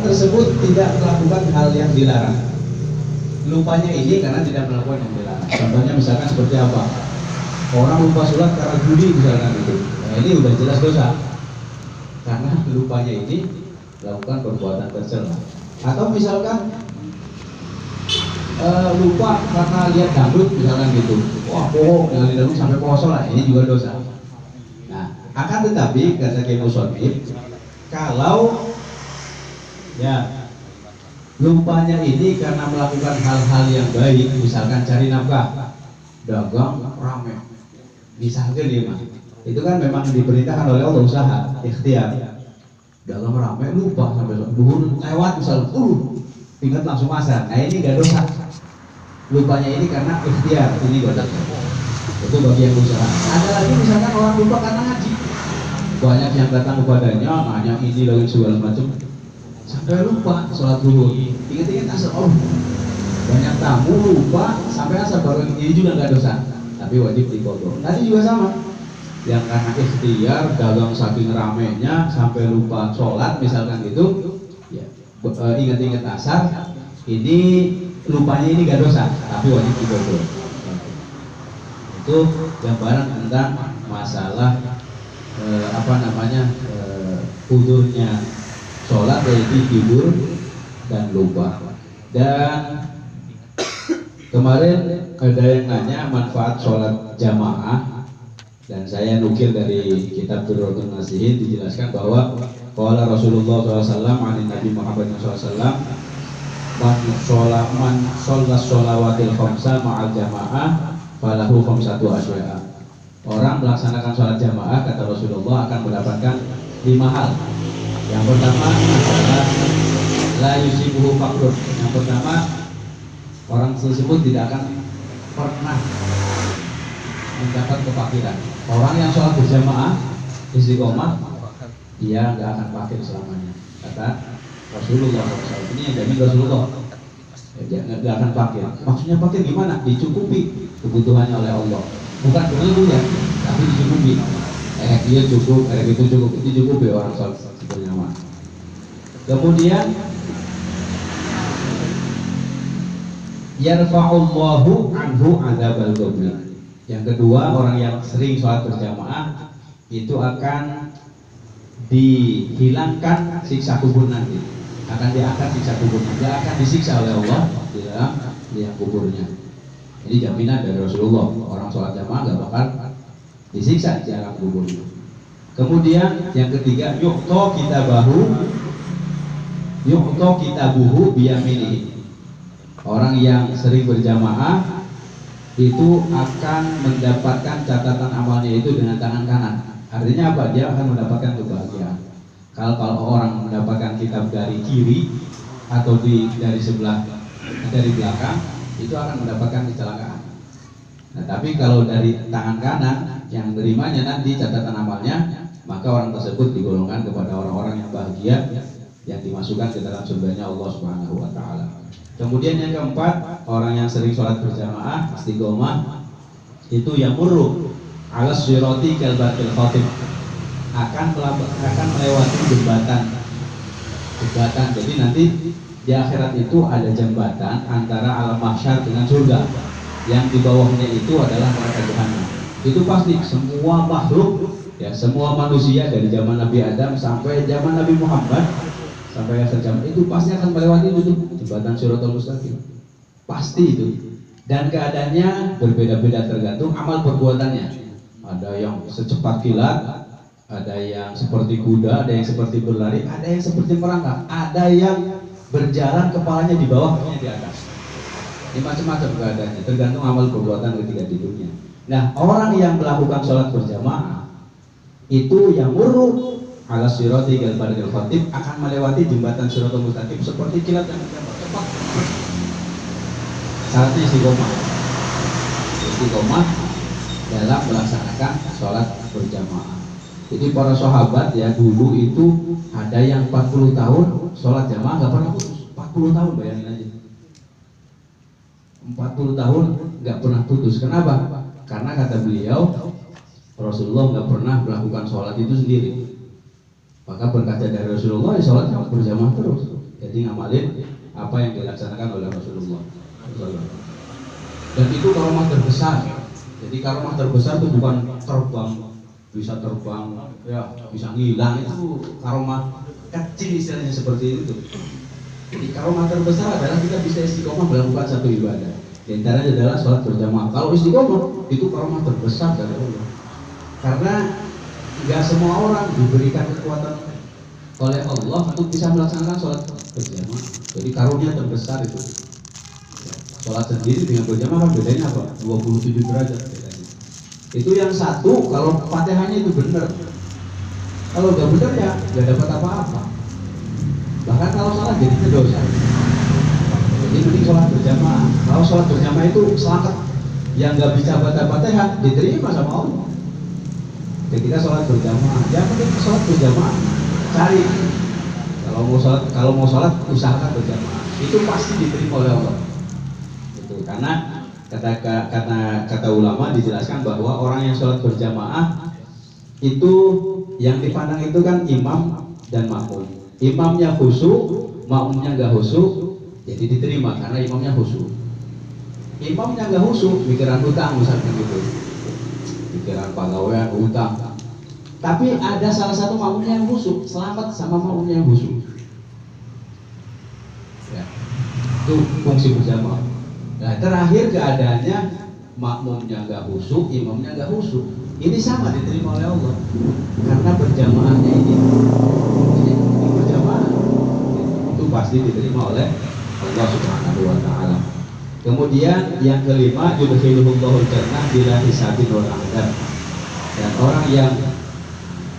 tersebut tidak melakukan hal yang dilarang. Lupanya ini karena tidak melakukan yang dilarang. Contohnya misalkan seperti apa? Orang lupa sholat karena judi misalkan itu. Nah, ini udah jelas dosa. Karena lupanya ini melakukan perbuatan tercela. Atau misalkan lupa karena lihat dangdut misalkan gitu. Wah, pohon yang di dangdut sampai poso lah. Ini juga dosa. Nah, akan tetapi kata Kiai Musonif, kalau ya lupanya ini karena melakukan hal-hal yang baik, misalkan cari nafkah, dagang rame, misalkan dia mah, itu kan memang diperintahkan oleh Allah usaha, ikhtiar, dagang rame lupa sampai duhur lewat misal, ingat langsung masak. Nah ini gak dosa. Lupanya ini karena ikhtiar, ini gak dosa. Itu bagi yang usaha. Ada lagi misalkan orang lupa karena ngaji, banyak yang datang kepadanya nanya ini lagi segala macam, sampai lupa sholat duhur. Ingat-ingat asal banyak tamu lupa sampai asal baru ini juga nggak dosa, tapi wajib dikodok. Tadi juga sama, yang karena ikhtiar dagang saking ramenya sampai lupa sholat misalkan gitu, ya ingat-ingat asar, ini lupanya ini nggak dosa, tapi wajib dikodok. Itu gambaran tentang masalah udurnya sholat, yaitu tidur dan lupa. Dan kemarin ada yang nanya manfaat sholat jamaah, dan saya nukil dari kitab Durratun Nasihin, dijelaskan bahwa qala Rasulullah SAW anin Nabi Muhammad SAW, man sholat sholawatil khamsa ma'al jamaah falahu khamsatu asya'a. Orang melaksanakan sholat jamaah, kata Rasulullah, akan mendapatkan 5 hal. Yang pertama adalah la yusibuhu faqrun. Yang pertama, orang tersebut tidak akan pernah mendapat kefakiran. Orang yang sholat berjamaah istiqomah, dia nggak akan fakir selamanya, kata Rasulullah SAW. Ini yang jamin Rasulullah, dia nggak akan fakir. Maksudnya fakir gimana? Dicukupi kebutuhannya oleh Allah, bukan berlebihan ya, tapi dicukupi. Dia cukup, itu cukup, dicukupi orang sholat berjamaah. Kemudian yarfa'ullahu anhu adzabal qabri. Yang kedua, orang yang sering sholat berjamaah itu akan dihilangkan siksa kubur nanti, akan diangkat siksa kuburnya, dia akan disiksa oleh Allah di dalam liang kuburnya. Ini jaminan dari Rasulullah, orang sholat jamaah gak bakal disiksa di alam kuburnya. Kemudian yang ketiga, yu'to kitabuhu biyaminihi. Orang yang sering berjamaah itu akan mendapatkan catatan amalnya itu dengan tangan kanan. Artinya apa? Dia akan mendapatkan kebahagiaan. Kalau orang mendapatkan kitab dari kiri atau dari sebelah, dari belakang, itu akan mendapatkan kecelakaan. Nah, tapi kalau dari tangan kanan yang menerimanya nanti catatan amalnya, maka orang tersebut digolongkan kepada orang-orang yang bahagia, yang dimasukkan ke dalam surganya Allah Subhanahu wa taala. Kemudian yang keempat, orang yang sering sholat berjamaah istiqomah itu yang murru alas siroti kalbatil khatib, akan melewati jembatan. Jadi nanti di akhirat itu ada jembatan antara alam mahsyar dengan surga, yang di bawahnya itu adalah neraka jahanam. Itu pasti semua makhluk, ya semua manusia dari zaman Nabi Adam sampai zaman Nabi Muhammad, sampai akhir zaman itu pasti akan melewati itu jembatan Shiratal Mustaqim, pasti itu. Dan keadaannya berbeda-beda tergantung amal perbuatannya. Ada yang secepat kilat, ada yang seperti kuda, ada yang seperti berlari, ada yang seperti merangkak, ada yang berjalan kepalanya di bawah, kakinya di atas. Ini macam-macam keadaannya, tergantung amal perbuatan ketika di dunia. Nah, orang yang melakukan sholat berjamaah itu yang murru ala sirati kalbatil khatib, akan melewati jembatan Shiratal Mustaqim seperti kilat yang cepat. Syaratnya istiqomah dalam melaksanakan sholat berjamaah. Jadi para sahabat ya dulu itu ada yang 40 tahun sholat jamaah nggak pernah putus. 40 tahun, bayangin aja. 40 tahun nggak pernah putus. Kenapa? Karena kata beliau, Rasulullah nggak pernah melakukan sholat itu sendiri. Maka berkaca dari Rasulullah, ya sholat berjamaah terus. Jadi ngamalin apa yang dilaksanakan oleh Rasulullah. Dan itu karomah terbesar. Jadi karomah terbesar itu bukan terbang, bisa terbang, ya bisa ngilang, itu karomah kecil istilahnya seperti itu. Jadi karomah terbesar adalah kita bisa istiqomah melakukan satu ibadah. Di antaranya adalah sholat berjamaah. Kalau istiqomah itu karomah terbesar dari Allah. Karena nggak semua orang diberikan kekuatan oleh Allah untuk bisa melaksanakan sholat berjamaah. Jadi karunia terbesar itu. Sholat sendiri dengan berjamaah bedanya apa? 27 derajat bedanya. Itu yang satu kalau Fatihahnya itu benar. Kalau nggak benar ya nggak dapat apa-apa. Bahkan kalau salah jadinya dosa. Jadi mending sholat berjamaah. Kalau sholat berjamaah itu selamat. Yang nggak bisa baca Fatihah diterima sama Allah. Ketika sholat berjamaah, yang penting sholat berjamaah. Cari. Kalau mau sholat usahakan berjamaah. Itu pasti diterima oleh Allah. Karena kata ulama dijelaskan bahwa orang yang sholat berjamaah itu yang dipandang itu kan imam dan makmum. Imamnya khusyuk, makmumnya nggak khusyuk, jadi diterima karena imamnya khusyuk. Imamnya nggak khusyuk, pikiran hutang misalnya gitu, pikiran pegawaian hutang. Tapi ada salah satu makmumnya yang khusyuk, selamat sama makmumnya yang khusyuk. Ya, itu fungsi berjamaah. Nah terakhir keadaannya makmumnya nggak khusyuk, imamnya nggak khusyuk. Ini sama diterima oleh Allah karena berjamaahnya ini berjamaah itu pasti diterima oleh Allah Subhanahu Wa Taala. Kemudian yang kelima, yudkhilullahu jannah bila hisabin wal adab. Dan orang yang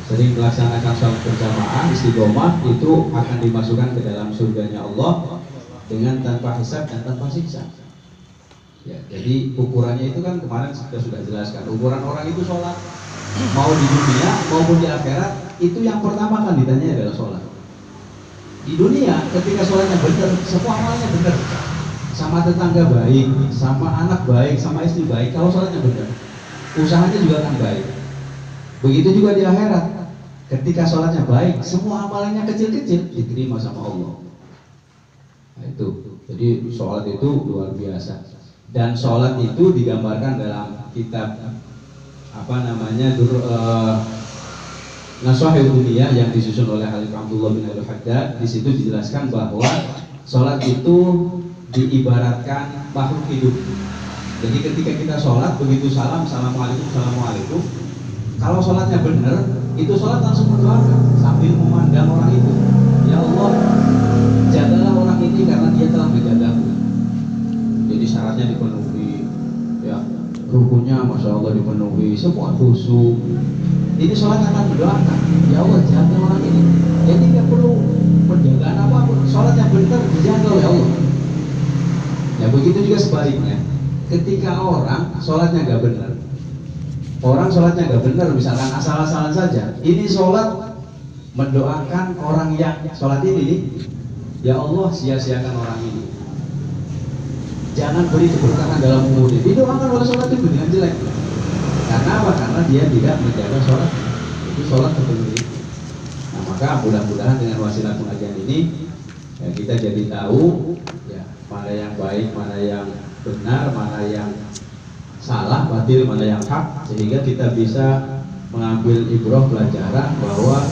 sering melaksanakan sholat berjamaah istiqomah itu akan dimasukkan ke dalam surganya Allah dengan tanpa hisab dan tanpa siksa. Ya, jadi ukurannya itu kan kemarin sudah jelaskan. Ukuran orang itu sholat mau di dunia maupun di akhirat itu yang pertama kan ditanya adalah sholat. Di dunia ketika sholatnya benar, semua amalnya benar, sama tetangga baik, sama anak baik, sama istri baik. Kalau sholatnya benar, usahanya juga akan baik. Begitu juga di akhirat, ketika sholatnya baik, semua amalannya kecil-kecil diterima sama Allah. Nah, itu. Jadi sholat itu luar biasa. Dan sholat itu digambarkan dalam kitab Nashahul Dunia yang disusun oleh Khalif Abdullah bin Al-Haddad. Di situ dijelaskan bahwa sholat itu diibaratkan makhluk hidup. Jadi ketika kita sholat begitu salam, assalamualaikum, assalamualaikum. Kalau sholatnya benar, itu sholat langsung berdoakan sambil memandang orang itu. Ya Allah, jagalah orang ini karena dia telah menjagaku. Jadi syaratnya dipenuhi, ya rukunnya masya Allah dipenuhi, semua khusyuk. Ini sholat akan berdoakan, ya Allah jaga orang ini. Jadi nggak perlu penjagaan apapun, sholat yang benar dijaga oleh Allah. Ya begitu juga sebaliknya, ketika orang sholatnya nggak benar, orang sholatnya nggak benar, misalkan asal-asalan saja, ini sholat mendoakan orang yang sholat ini, ya Allah sia-siakan orang ini. Jangan beri keberkahan dalam umurnya. Didoakan oleh sholat itu dengan jelek. Karena apa? Karena dia tidak menjaga sholat. Itu sholat terpenuhi. Nah maka mudah-mudahan dengan wasilah pengajian ini ya, kita jadi tahu ya mana yang baik, mana yang benar, mana yang salah, batil, mana yang hak, sehingga kita bisa mengambil ibrah pelajaran bahwa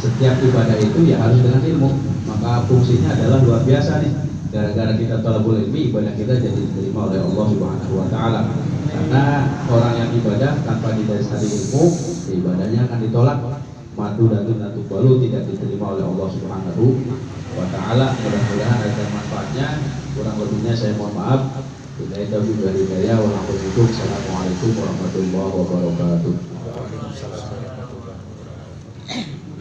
setiap ibadah itu ya harus dengan ilmu. Maka fungsinya adalah luar biasa nih. Gara-gara kita talabul ilmi, ibadah kita jadi diterima oleh Allah Subhanahu Wa Taala. Karena orang yang ibadah tanpa didasari ilmu, ibadahnya akan ditolak. Madu dan balu tidak diterima oleh Allah Subhanahu Wa Taala. Mudah-mudahan ada manfaatnya. Kurang lebihnya saya mohon maaf. Billahi taufiq wal hidayah. Wassalamualaikum warahmatullahi wabarakatuh.